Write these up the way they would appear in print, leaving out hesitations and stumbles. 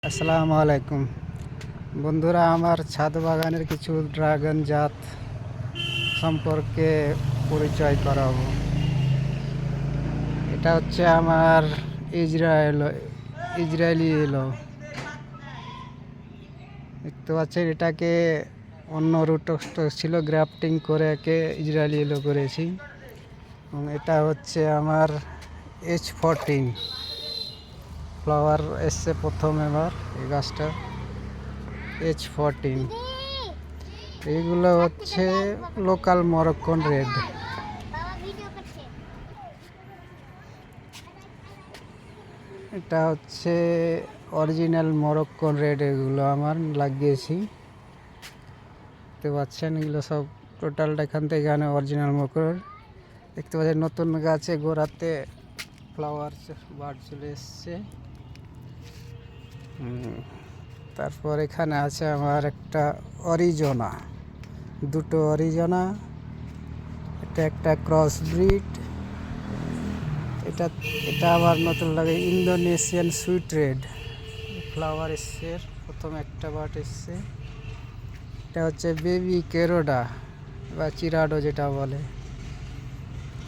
আসসালামু আলাইকুম বন্ধুরা, আমার ছাদ বাগানের কিছু ড্রাগন জাত সম্পর্কে পরিচয় করাবো। এটা হচ্ছে আমার ইসরায়েলি এলো। দেখতে পাচ্ছেন, এটাকে অন্য রুট ছিল, গ্রাফটিং করে একে ইসরায়েলি এলো করেছি। এবং এটা হচ্ছে আমার H14 ফ্লাওয়ার এসছে প্রথম এবার এই গাছটা H14। এইগুলো হচ্ছে লোকাল মরক্কন রেড। এটা হচ্ছে অরিজিনাল মরক্কন রেড। এগুলো আমার লাগিয়েছি, দেখতে পাচ্ছেন। এগুলো সব টোটালটা এখান থেকে এখানে অরিজিনাল মরক্কন। দেখতে পাচ্ছেন নতুন গাছে গোড়াতে ফ্লাওয়ার বার্ড চলে এসছে। তারপর এখানে আছে আমার একটা অরিজোনা, দুটো অরিজোনা। এটা একটা ক্রস ব্রিড। এটা এটা আবার নতুন লাগে ইন্দোনেশিয়ান সুইট রেড। ফ্লাওয়ার এসছে, প্রথম একটা বার্ড এসছে। এটা হচ্ছে বেবি কেরোডা বা চিরাডো যেটা বলে।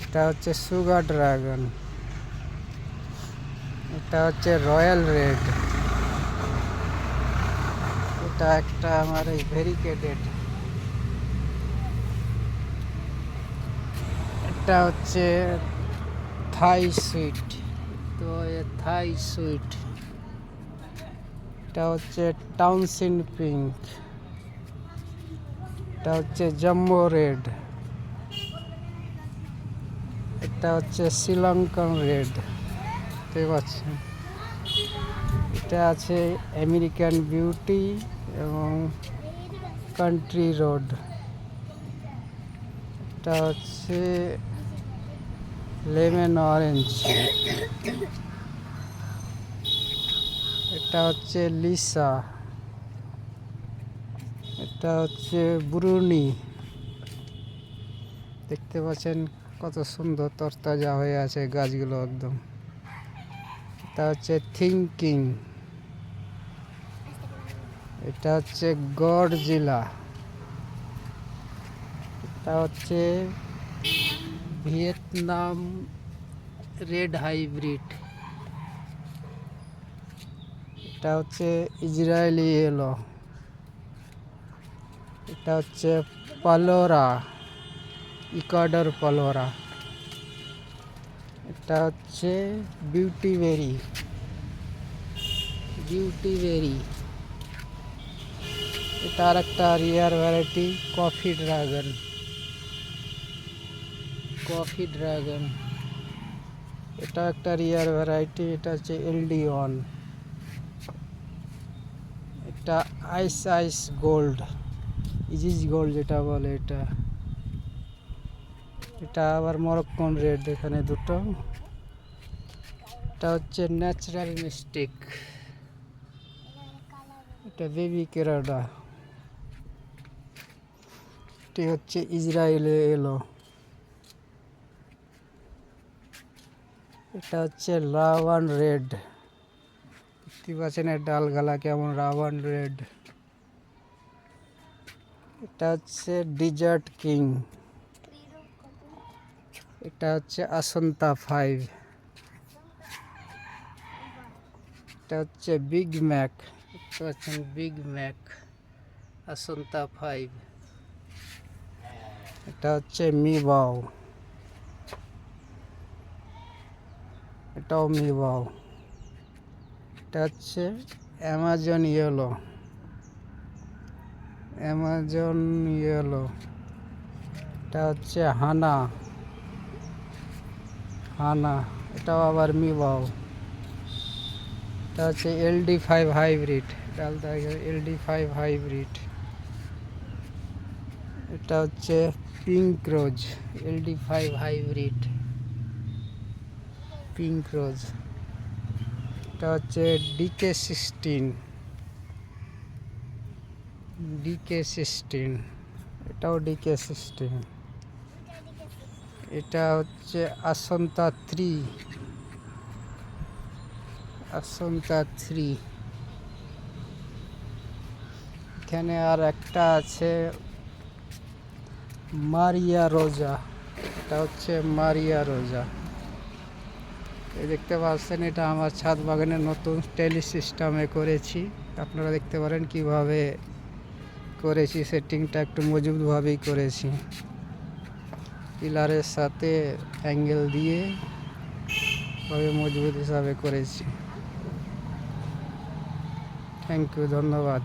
এটা হচ্ছে সুগার ড্রাগন। এটা হচ্ছে রয়্যাল রেড। এটা একটা আমার এই ভেরিকেটেড। এটা হচ্ছে থাই সুইট। তো থাই সুইট। এটা হচ্ছে টাউনসিন পিঙ্ক। এটা হচ্ছে জাম্বো রেড। এটা হচ্ছে শ্রীলঙ্কান রেড, দেখতে পাচ্ছেন। এটা আছে আমেরিকান বিউটি এবং কান্ট্রি রোড। এটা হচ্ছে লেমন অরেঞ্জ। এটা হচ্ছে লিসা। এটা হচ্ছে ব্রুনি। দেখতে পাচ্ছেন কত সুন্দর তরতাজা হয়ে আছে গাছগুলো একদম। এটা হচ্ছে থিঙ্কিং। এটা হচ্ছে গডজিলা। এটা হচ্ছে ভিয়েতনাম রেড হাইব্রিড। এটা হচ্ছে ইসরায়েলি এলো। এটা হচ্ছে পালোরা, ইকুয়াডর পালোরা। এটা হচ্ছে বিউটি বেরি। এটা আর একটা রিয়ার ভ্যারাইটি কফি ড্রাগন। এটা একটা রিয়ার ভ্যারাইটি। এটা হচ্ছে LD1। এটা আইস গোল্ড, ইজিজ গোল্ড যেটা বলে। এটা আবার মরক্কন রেড, এখানে দুটো। এটা হচ্ছে ন্যাচারাল মিস্টিক। এটা বেবি কেরাডা। এটি হচ্ছে ইসরায়েলে এলো। এটা হচ্ছে রাওয়ান রেড। দেখতে পাচ্ছেন এর ডালগালা কেমন, রাওয়ান রেড। এটা হচ্ছে ডিজার্ট কিং। এটা হচ্ছে আসন্তা 5। এটা হচ্ছে বিগ ম্যাক। দেখতে পাচ্ছেন বিগ ম্যাক, আসন্তা 5। এটা হচ্ছে মিবাও। এটাও মিবাও। এটা হচ্ছে অ্যামাজন ইয়েলো। এটা হচ্ছে হানা। এটাও আবার মিবাও। এটা হচ্ছে LD5 হাইব্রিড। LD5 hybrid. এটা হচ্ছে পিঙ্ক রোজ, LD5 হাইব্রিড পিঙ্ক রোজ। এটা হচ্ছে DK16। এটাও DK16। এটা হচ্ছে আসন্তা 3। এখানে আর একটা আছে মারিয়া রোজা। এটা হচ্ছে মারিয়া রোজা। এই দেখতে পাচ্ছেন, এটা আমার ছাদ বাগানের নতুন টেলি সিস্টেমে করেছি। আপনারা দেখতে পারেন কিভাবে করেছি, সেটিংটা একটু মজবুতভাবেই করেছি, পিলারের সাথে অ্যাঙ্গেল দিয়ে ভাবে মজবুত হিসাবে করেছি। থ্যাংক ইউ, ধন্যবাদ।